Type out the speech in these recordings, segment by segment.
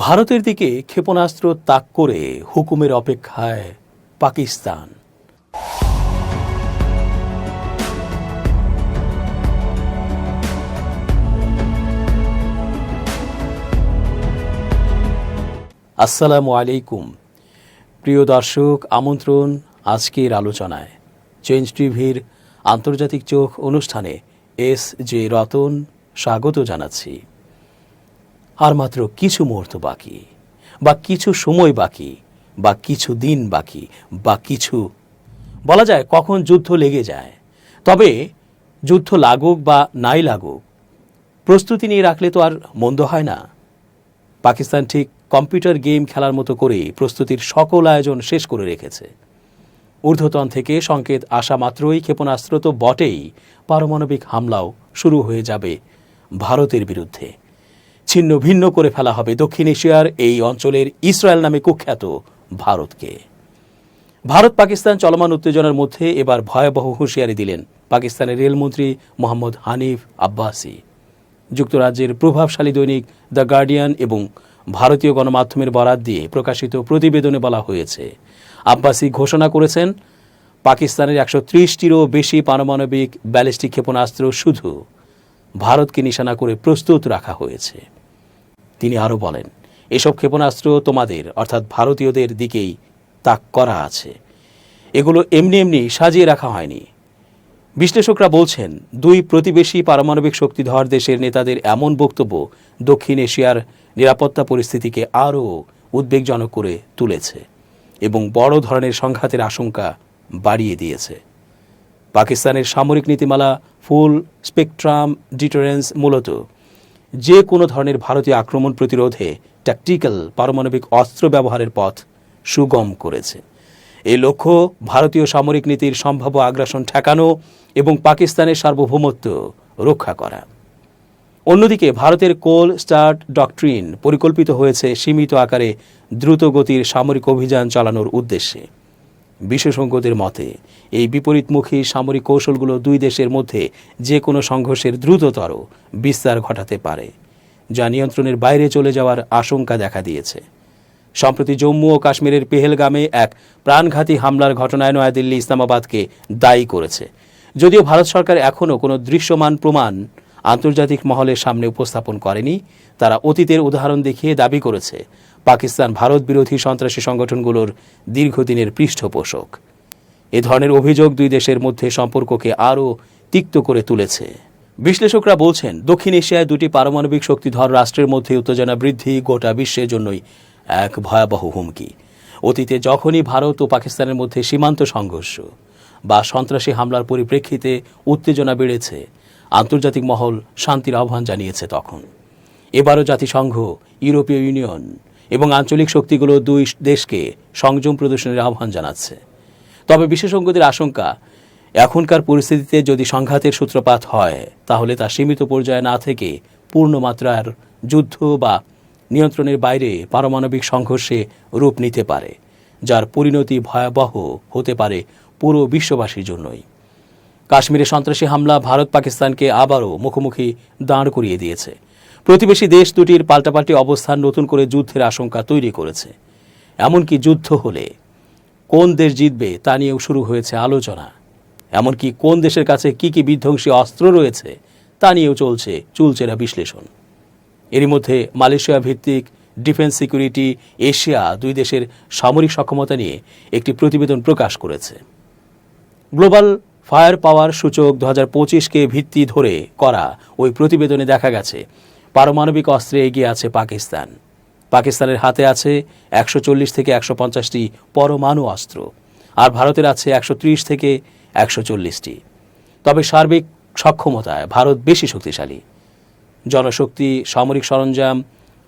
ভারতের দিকে ক্ষেপণাস্ত্র তাক করে হুকুমের অপেক্ষায় পাকিস্তান। আসসালামু আলাইকুম প্রিয় দর্শক, আমন্ত্রণ আজকের আলোচনায়। চেঞ্জ টিভির আন্তর্জাতিক চোখ অনুষ্ঠানে এস জে রতন স্বাগত জানাচ্ছি। আর মাত্র কিছু মুহূর্ত বাকি, বা কিছু সময় বাকি, বা কিছু দিন বাকি, বা কিছু বলা যায় কখন যুদ্ধ লেগে যায়। তবে যুদ্ধ লাগুক বা নাই লাগুক, প্রস্তুতি নিয়ে রাখলে তো আর মন্দ হয় না। পাকিস্তান ঠিক কম্পিউটার গেম খেলার মতো করে প্রস্তুতির সকল আয়োজন শেষ করে রেখেছে। ঊর্ধ্বতন থেকে সংকেত আসা মাত্রই ক্ষেপণাস্ত্র তো বটেই, পারমাণবিক হামলাও শুরু হয়ে যাবে ভারতের বিরুদ্ধে। ছিন্ন ভিন্ন করে ফেলা হবে দক্ষিণ এশিয়ার এই অঞ্চলের ইসরায়েল নামে কুখ্যাত ভারতকে। ভারত পাকিস্তান চলমান উত্তেজনার মধ্যে এবার ভয়াবহ হুঁশিয়ারি দিলেন পাকিস্তানের রেলমন্ত্রী মোহাম্মদ হানিফ আব্বাসি। যুক্তরাজ্যের প্রভাবশালী দৈনিক দ্য গার্ডিয়ান এবং ভারতীয় গণমাধ্যমের বরাত দিয়ে প্রকাশিত প্রতিবেদনে বলা হয়েছে, আব্বাসি ঘোষণা করেছেন পাকিস্তানের ১৩০টিরও বেশি পারমাণবিক ব্যালিস্টিক ক্ষেপণাস্ত্র শুধু ভারতকে নিশানা করে প্রস্তুত রাখা হয়েছে। তিনি আরও বলেন, এসব ক্ষেপণাস্ত্র তোমাদের অর্থাৎ ভারতীয়দের দিকেই তাক করা আছে, এগুলো এমনি এমনি সাজিয়ে রাখা হয়নি। বিশ্লেষকরা বলছেন, দুই প্রতিবেশী পারমাণবিক শক্তিধর দেশের নেতাদের এমন বক্তব্য দক্ষিণ এশিয়ার নিরাপত্তা পরিস্থিতিকে আরও উদ্বেগজনক করে তুলেছে এবং বড় ধরনের সংঘাতের আশঙ্কা বাড়িয়ে দিয়েছে। পাকিস্তানের সামরিক নীতিমালা ফুল স্পেকট্রাম ডিটারেন্স মূলত যে কোনো ধরনের ভারতীয় আক্রমণ প্রতিরোধে ট্যাকটিক্যাল পারমাণবিক অস্ত্র ব্যবহারের পথ সুগম করেছে। এই লক্ষ্য ভারতীয় সামরিক নীতির সম্ভাব্য আগ্রাসন ঠেকানো এবং পাকিস্তানের সার্বভৌমত্ব রক্ষা করা। অন্যদিকে ভারতের কোল স্টার্ট ডক্ট্রিন পরিকল্পিত হয়েছে সীমিত আকারে দ্রুত গতির সামরিক অভিযান চালানোর উদ্দেশ্যে। বিশেষজ্ঞদের মতে এই বিপরীতমুখী সামরিক কৌশলগুলো দুই দেশের মধ্যে যে কোনো সংঘর্ষের দ্রুততর বিস্তার ঘটাতে পারে, যা নিয়ন্ত্রণের বাইরে চলে যাওয়ার আশঙ্কা দেখা দিয়েছে। সম্প্রতি জম্মু ও কাশ্মীরের পেহেলগামে এক প্রাণঘাতী হামলার ঘটনায় নয়াদিল্লি ইসলামাবাদকে দায়ী করেছে। যদিও ভারত সরকার এখনও কোনো দৃশ্যমান প্রমাণ আন্তর্জাতিক মহলের সামনে উপস্থাপন করেনি, তারা অতীতের উদাহরণ দেখিয়ে দাবি করেছে পাকিস্তান ভারত বিরোধী সন্ত্রাসী সংগঠনগুলোর দীর্ঘদিনের পৃষ্ঠপোষক। এ ধরনের অভিযোগ দুই দেশের মধ্যে সম্পর্ককে আরও তিক্ত করে তুলেছে। বিশ্লেষকরা বলছেন, দক্ষিণ এশিয়ায় দুটি পারমাণবিক শক্তিধর রাষ্ট্রের মধ্যে উত্তেজনা বৃদ্ধি গোটা বিশ্বের জন্যই এক ভয়াবহ হুমকি। অতীতে যখনই ভারত ও পাকিস্তানের মধ্যে সীমান্ত সংঘর্ষ বা সন্ত্রাসী হামলার পরিপ্রেক্ষিতে উত্তেজনা বেড়েছে, আন্তর্জাতিক মহল শান্তির আহ্বান জানিয়েছে। তখন এবারও জাতিসংঘ, ইউরোপীয় ইউনিয়ন এবং আঞ্চলিক শক্তিগুলো দুই দেশকে সংযম প্রদর্শনের আহ্বান জানাচ্ছে। তবে বিশেষজ্ঞদের আশঙ্কা, এখনকার পরিস্থিতিতে যদি সংঘাতের সূত্রপাত হয় তাহলে তা সীমিত পর্যায়ে না থেকে পূর্ণমাত্রার যুদ্ধ বা নিয়ন্ত্রণের বাইরে পারমাণবিক সংঘর্ষে রূপ নিতে পারে, যার পরিণতি ভয়াবহ হতে পারে পুরো বিশ্ববাসীর জন্যই। কাশ্মীরে সন্ত্রাসী হামলা ভারত পাকিস্তানকে আবারও মুখোমুখি দাঁড় করিয়ে দিয়েছে। প্রতিবেশী দেশ দুটির পাল্টাপাল্টি অবস্থান নতুন করে যুদ্ধের আশঙ্কা তৈরি করেছে। এমনকি যুদ্ধ হলে কোন দেশ জিতবে তা নিয়েও শুরু হয়েছে আলোচনা। এমনকি কোন দেশের কাছে কি কি বিধ্বংসী অস্ত্র রয়েছে তা নিয়েও চলছে চুলচেরা বিশ্লেষণ। এরই মধ্যে মালয়েশিয়া ভিত্তিক ডিফেন্স সিকিউরিটি এশিয়া দুই দেশের সামরিক সক্ষমতা নিয়ে একটি প্রতিবেদন প্রকাশ করেছে। গ্লোবাল ফায়ার পাওয়ার সূচক ২০২৫কে ভিত্তি ধরে করা ওই প্রতিবেদনে দেখা গেছে পারমাণবিক অস্ত্রে এগিয়ে আছে পাকিস্তান। পাকিস্তানের হাতে আছে ১৪০ থেকে ১৫০টি পরমাণু অস্ত্র, আর ভারতের আছে ১৩০ থেকে ১৪০টি। তবে সার্বিক সক্ষমতায় ভারত বেশি শক্তিশালী। জনশক্তি, সামরিক সরঞ্জাম,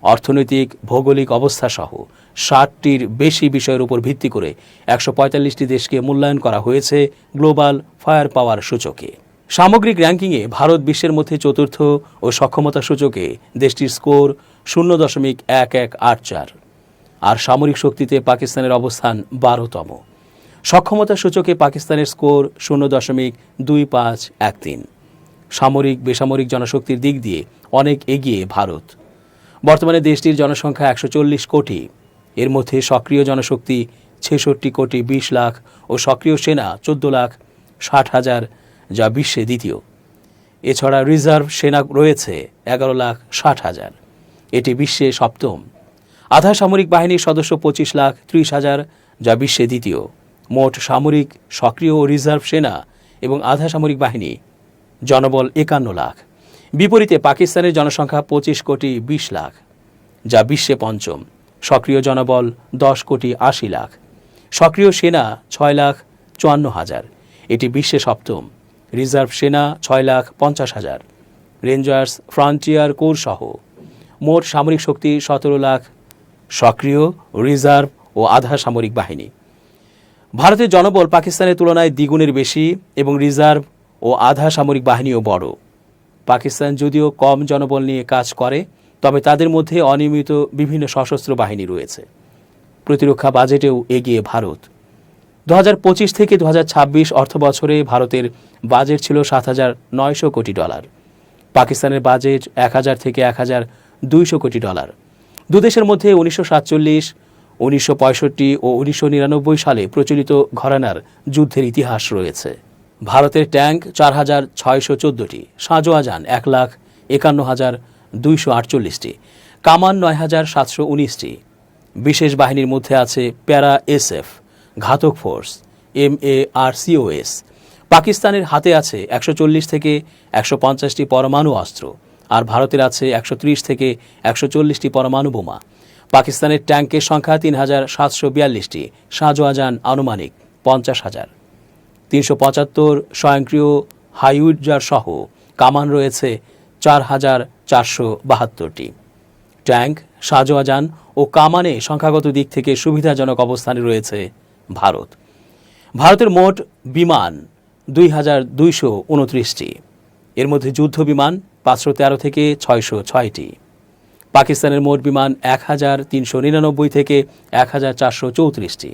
অর্থনৈতিক ভৌগোলিক অবস্থা সহ ৬০টির বেশি বিষয়ের উপর ভিত্তি করে ১৪৫টি দেশকে মূল্যায়ন করা হয়েছে গ্লোবাল ফায়ার পাওয়ার সূচকে। সামগ্রিক র্যাঙ্কিংয়ে ভারত বিশ্বের মধ্যে চতুর্থ ও সক্ষমতা সূচকে দেশটির স্কোর 0.1184, আর সামরিক শক্তিতে পাকিস্তানের অবস্থান ১২তম। সক্ষমতা সূচকে পাকিস্তানের স্কোর 0.2513। সামরিক বেসামরিক জনশক্তির দিক দিয়ে অনেক এগিয়ে ভারত। বর্তমানে দেশটির জনসংখ্যা 140 কোটি। এর মধ্যে সক্রিয় জনশক্তি 66 কোটি 20 লাখ ও সক্রিয় সেনা 14,60,000, যা বিশ্বে দ্বিতীয়। এছাড়া রিজার্ভ সেনা রয়েছে 11,60,000, এটি বিশ্বে সপ্তম। আধা সামরিক বাহিনীর সদস্য 25,30,000, যা বিশ্বে দ্বিতীয়। মোট সামরিক, সক্রিয় ও রিজার্ভ সেনা এবং আধা সামরিক বাহিনী জনবল 51 লাখ। বিপরীতে পাকিস্তানের জনসংখ্যা 25 কোটি 20 লাখ, যা বিশ্বে পঞ্চম। সক্রিয় জনবল 10 কোটি 80 লাখ। সক্রিয় সেনা 6,54,000, এটি বিশ্বে সপ্তম। রিজার্ভ সেনা 6,50,000। রেঞ্জার্স, ফ্রন্টিয়ার কোর সহ মোট সামরিক শক্তি 17 লাখ। সক্রিয়, রিজার্ভ ও আধা সামরিক বাহিনী। ভারতের জনবল পাকিস্তানের তুলনায় দ্বিগুণের বেশি এবং রিজার্ভ ও আধা সামরিক বাহিনীও বড়। পাকিস্তান যদিও কম জনবল নিয়ে কাজ করে, তবে তাদের মধ্যে অনিয়মিত বিভিন্ন সশস্ত্র বাহিনী রয়েছে। প্রতিরক্ষা বাজেটেও এগিয়ে ভারত। 2025 থেকে 2026 অর্থবছরে ভারতের বাজেট ছিল $7,900 কোটি। পাকিস্তানের বাজেট 1,000 থেকে 1,200 কোটি। দুদেশের মধ্যে 1947, 1965 ও 1999 সালে প্রচলিত ঘরানার যুদ্ধের ইতিহাস রয়েছে। ভারতের ট্যাঙ্ক 4,614টি, সাঁজোয়াজান 1,51,248টি, কামান 9,719টি। বিশেষ বাহিনীর মধ্যে আছে প্যারা SF, ঘাতক ফোর্স, MARCOS। পাকিস্তানের হাতে আছে 140 থেকে 150টি পরমাণু অস্ত্র, আর ভারতের আছে 130 থেকে 140টি পরমাণু বোমা। পাকিস্তানের ট্যাঙ্কের সংখ্যা 3,742টি, সাঁজোয়াজান আনুমানিক 50,000। 375 স্বয়ংক্রিয় হাইউইজার সহ কামান রয়েছে 4,472টি। ট্যাঙ্ক, সাঁজোয়াজান ও কামানে সংখ্যাগত দিক থেকে সুবিধাজনক অবস্থানে রয়েছে ভারত। ভারতের মোট বিমান 2,229টি, এর মধ্যে যুদ্ধ বিমান 513 থেকে 606টি। পাকিস্তানের মোট বিমান 1,399 থেকে 1,434টি,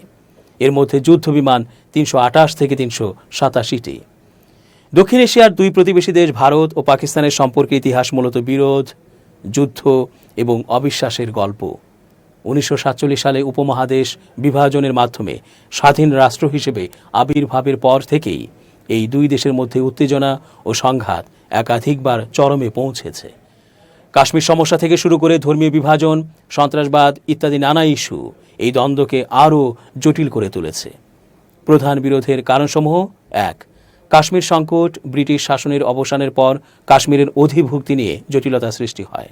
এর মধ্যে যুদ্ধ বিমান 328 থেকে 387টি। দক্ষিণ এশিয়ার দুই প্রতিবেশী দেশ ভারত ও পাকিস্তানের সম্পর্কের ইতিহাস মূলত বিরোধ, যুদ্ধ এবং অবিশ্বাসের গল্প। 1947 সালে উপমহাদেশ বিভাজনের মাধ্যমে স্বাধীন রাষ্ট্র হিসেবে আবির্ভাবের পর থেকেই এই দুই দেশের মধ্যে উত্তেজনা ও সংঘাত একাধিকবার চরমে পৌঁছেছে। কাশ্মীর সমস্যা থেকে শুরু করে ধর্মীয় বিভাজন, সন্ত্রাসবাদ ইত্যাদি নানা ইস্যু এই দ্বন্দ্বকে আরও জটিল করে তুলেছে। প্রধান বিরোধের কারণসমূহ: 1. কাশ্মীর সংকট। ব্রিটিশ শাসনের অবসানের পর কাশ্মীরের অধিভুক্তি নিয়ে জটিলতা সৃষ্টি হয়।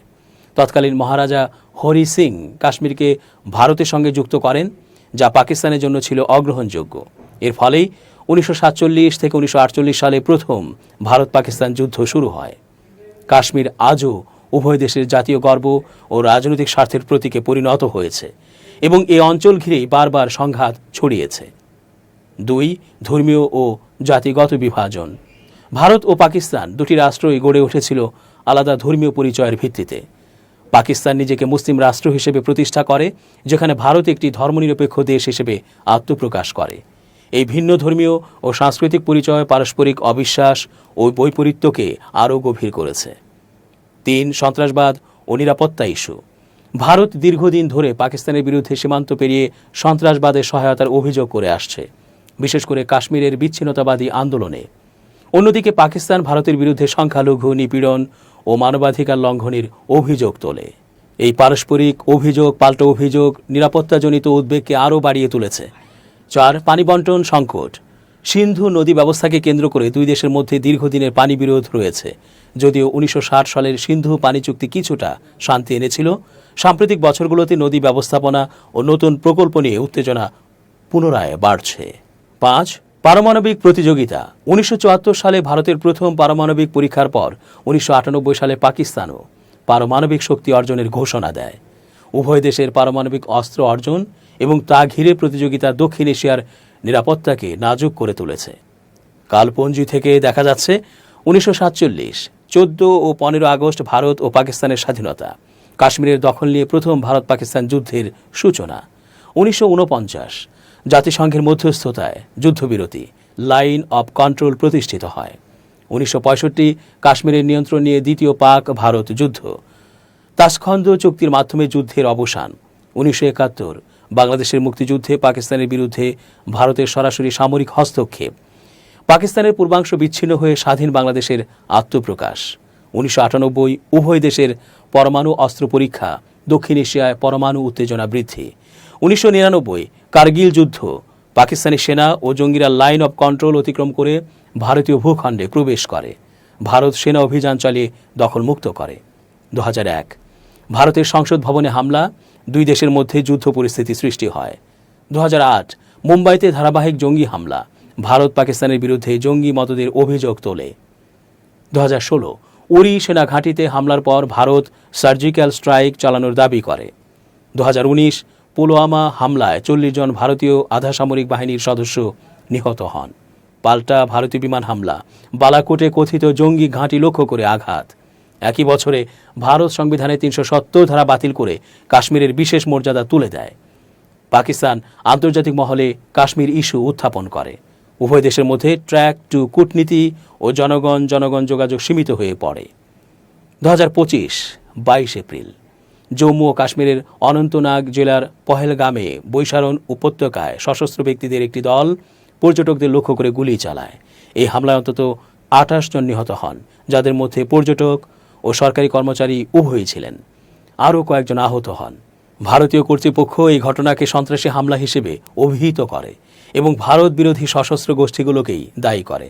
তৎকালীন মহারাজা হরি সিং কাশ্মীরকে ভারতের সঙ্গে যুক্ত করেন, যা পাকিস্তানের জন্য ছিল অগ্রহণযোগ্য। এর ফলেই 1947 থেকে 1948 সালে প্রথম ভারত পাকিস্তান যুদ্ধ শুরু হয়। কাশ্মীর আজও উভয় দেশের জাতীয় গর্ব ও রাজনৈতিক স্বার্থের প্রতীকে পরিণত হয়েছে এবং এই অঞ্চল ঘিরেই বারবার সংঘাত ছড়িয়েছে। 2. ধর্মীয় ও জাতিগত বিভাজন। ভারত ও পাকিস্তান দুটি রাষ্ট্রই গড়ে উঠেছিল আলাদা ধর্মীয় পরিচয়ের ভিত্তিতে। পাকিস্তান নিজেকে মুসলিম রাষ্ট্র হিসেবে প্রতিষ্ঠা করে, যেখানে ভারত একটি ধর্মনিরপেক্ষ দেশ হিসেবে আত্মপ্রকাশ করে। এই ভিন্ন ধর্মীয় ও সাংস্কৃতিক পরিচয় পারস্পরিক অবিশ্বাস ও বৈপরীত্যকে আরও গভীর করেছে। 3. সন্ত্রাসবাদ ও নিরাপত্তা ইস্যু। ভারত দীর্ঘদিন ধরে পাকিস্তানের বিরুদ্ধে সীমান্ত পেরিয়ে সন্ত্রাসবাদের সহায়তার অভিযোগ করে আসছে, বিশেষ করে কাশ্মীরের বিচ্ছিন্নতাবাদী আন্দোলনে। অন্যদিকে পাকিস্তান ভারতের বিরুদ্ধে সংখ্যালঘু নিপীড়ন ও মানবাধিকার লঙ্ঘনের অভিযোগ তোলে। এই পারস্পরিক অভিযোগ পাল্টা অভিযোগ নিরাপত্তাজনিত উদ্বেগকে আরও বাড়িয়ে তুলেছে। 4. পানি বণ্টন সংকট। সিন্ধু নদী ব্যবস্থাকে কেন্দ্র করে দুই দেশের মধ্যে দীর্ঘদিনের পানি বিরোধ রয়েছে। যদিও 1960 সালের সিন্ধু পানি চুক্তি কিছুটা শান্তি এনেছিল, সাম্প্রতিক বছরগুলোতে নদী ব্যবস্থাপনা ও নতুন প্রকল্প নিয়ে উত্তেজনা পুনরায় বাড়ছে। 5. পারমাণবিক প্রতিযোগিতা। 1974 সালে ভারতের প্রথম পারমাণবিক পরীক্ষার পর 1998 সালে পাকিস্তানও পারমাণবিক শক্তি অর্জনের ঘোষণা দেয়। উভয় দেশের পারমাণবিক অস্ত্র অর্জন এবং তা ঘিরে প্রতিযোগিতা দক্ষিণ এশিয়ার নিরাপত্তাকে নাজুক করে তুলেছে। কালপঞ্জি থেকে দেখা যাচ্ছে 1947, 14 ও 15 আগস্ট ভারত ও পাকিস্তানের স্বাধীনতা। কাশ্মীরের দখল নিয়ে প্রথম ভারত পাকিস্তান যুদ্ধের সূচনা। 1949 জাতিসংঘের মধ্যস্থতায় যুদ্ধবিরতি, লাইন অব কন্ট্রোল প্রতিষ্ঠিত হয়। 1965 কাশ্মীরের নিয়ন্ত্রণ নিয়ে দ্বিতীয় পাক ভারত যুদ্ধ। তাশখন্দ চুক্তির মাধ্যমে যুদ্ধের অবসান। 1971 বাংলাদেশের মুক্তিযুদ্ধে পাকিস্তানের বিরুদ্ধে ভারতের সরাসরি সামরিক হস্তক্ষেপ। পাকিস্তানের পূর্বাংশ বিচ্ছিন্ন হয়ে স্বাধীন বাংলাদেশের আত্মপ্রকাশ। 1998 উভয় দেশের পরমাণু অস্ত্র পরীক্ষা, দক্ষিণ এশিয়ায় পরমাণু উত্তেজনা বৃদ্ধি। 1999 কার্গিল যুদ্ধ, পাকিস্তানি সেনা ও জঙ্গিরা লাইন অব কন্ট্রোল অতিক্রম করে ভারতীয় ভূখণ্ডে প্রবেশ করে। ভারত সেনা অভিযান চালিয়ে দখলমুক্ত করে। 2001 ভারতের সংসদ ভবনে হামলা, দুই দেশের মধ্যে যুদ্ধ পরিস্থিতি সৃষ্টি হয়। 2008 মুম্বাইতে ধারাবাহিক জঙ্গি হামলা, ভারত পাকিস্তানের বিরুদ্ধে জঙ্গি মদদের অভিযোগ তোলে। 2016 উরি সেনা ঘাঁটিতে হামলার পর ভারত সার্জিক্যাল স্ট্রাইক চালানোর দাবি করে। 2019 পুলওয়ামা হামলায় 40 জন ভারতীয় আধা সামরিক বাহিনীর সদস্য নিহত হন। পাল্টা ভারতীয় বিমান হামলা, বালাকোটে কথিত জঙ্গি ঘাঁটি লক্ষ্য করে আঘাত। একই বছরে ভারত সংবিধানে 370 ধারা বাতিল করে কাশ্মীরের বিশেষ মর্যাদা তুলে দেয়। পাকিস্তান আন্তর্জাতিক মহলে কাশ্মীর ইস্যু উত্থাপন করে। উভয় দেশের মধ্যে ট্র্যাক টু কূটনীতি ও জনগণ যোগাযোগ সীমিত হয়ে পড়ে। 2025 22 এপ্রিল জম্মু ও কাশ্মীরের অনন্তনাগ জেলার পহেলগামে বৈশারণ উপত্যকায় সশস্ত্র ব্যক্তিদের একটি দল পর্যটকদের লক্ষ্য করে গুলি চালায়। এই হামলায় অন্তত 28 জন নিহত হন, যাদের মধ্যে পর্যটক ও সরকারি কর্মচারী উভয়ই ছিলেন। আরও কয়েকজন আহত হন। ভারতীয় কর্তৃপক্ষ এই ঘটনাকে সন্ত্রাসী হামলা হিসেবে অভিহিত করে এবং ভারত বিরোধী সশস্ত্র গোষ্ঠীগুলোকেই দায়ী করে।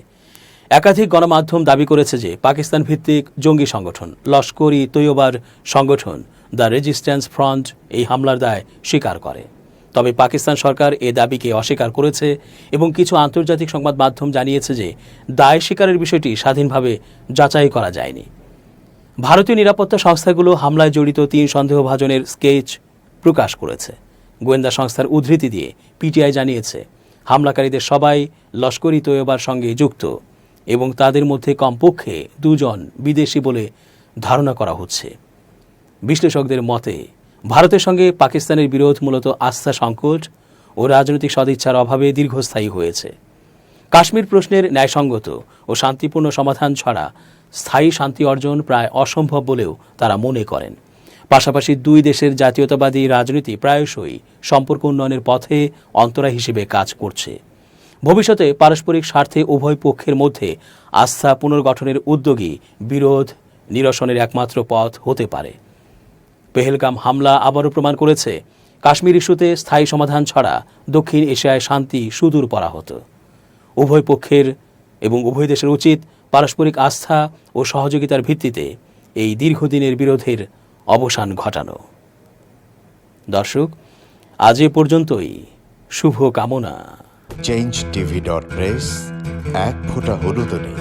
একাধিক গণমাধ্যম দাবি করেছে যে পাকিস্তান ভিত্তিক জঙ্গি সংগঠন লস্কর-ই তৈয়বার সংগঠন দ্য রেজিস্ট্যান্স ফ্রন্ট এই হামলার দায় স্বীকার করে। তবে পাকিস্তান সরকার এ দাবিকে অস্বীকার করেছে এবং কিছু আন্তর্জাতিক সংবাদ মাধ্যম জানিয়েছে যে দায় স্বীকারের বিষয়টি স্বাধীনভাবে যাচাই করা যায়নি। ভারতীয় নিরাপত্তা সংস্থাগুলো হামলায় জড়িত 3 সন্দেহভাজনের স্কেচ প্রকাশ করেছে। গোয়েন্দা সংস্থার উদ্ধৃতি দিয়ে পিটিআই জানিয়েছে, হামলাকারীদের সবাই লস্কর-ই তৈয়বার সঙ্গে যুক্ত এবং তাদের মধ্যে কমপক্ষে 2 জন বিদেশি বলে ধারণা করা হচ্ছে। বিশ্লেষকদের মতে ভারতের সঙ্গে পাকিস্তানের বিরোধ মূলত আস্থা সংকট ও রাজনৈতিক সদিচ্ছার অভাবে দীর্ঘস্থায়ী হয়েছে। কাশ্মীর প্রশ্নের ন্যায়সঙ্গত ও শান্তিপূর্ণ সমাধান ছাড়া স্থায়ী শান্তি অর্জন প্রায় অসম্ভব বলেও তারা মনে করেন। পাশাপাশি দুই দেশের জাতীয়তাবাদী রাজনীতি প্রায়শই সম্পর্ক উন্নয়নের পথে অন্তরায় হিসেবে কাজ করছে। ভবিষ্যতে পারস্পরিক স্বার্থে উভয় পক্ষের মধ্যে আস্থা পুনর্গঠনের উদ্যোগী বিরোধ নিরসনের একমাত্র পথ হতে পারে। পেহেলগাম হামলা আবারও প্রমাণ করেছে, কাশ্মীর ইস্যুতে স্থায়ী সমাধান ছাড়া দক্ষিণ এশিয়ায় শান্তি সুদূর পরাহত। উভয় পক্ষের এবং উভয় দেশের উচিত পারস্পরিক আস্থা ও সহযোগিতার ভিত্তিতে এই দীর্ঘদিনের বিরোধের অবসান ঘটানো। দর্শক, আজ এ পর্যন্তই। শুভ কামনা। changeTV.press, এক ফোঁটা হলুদ নেই।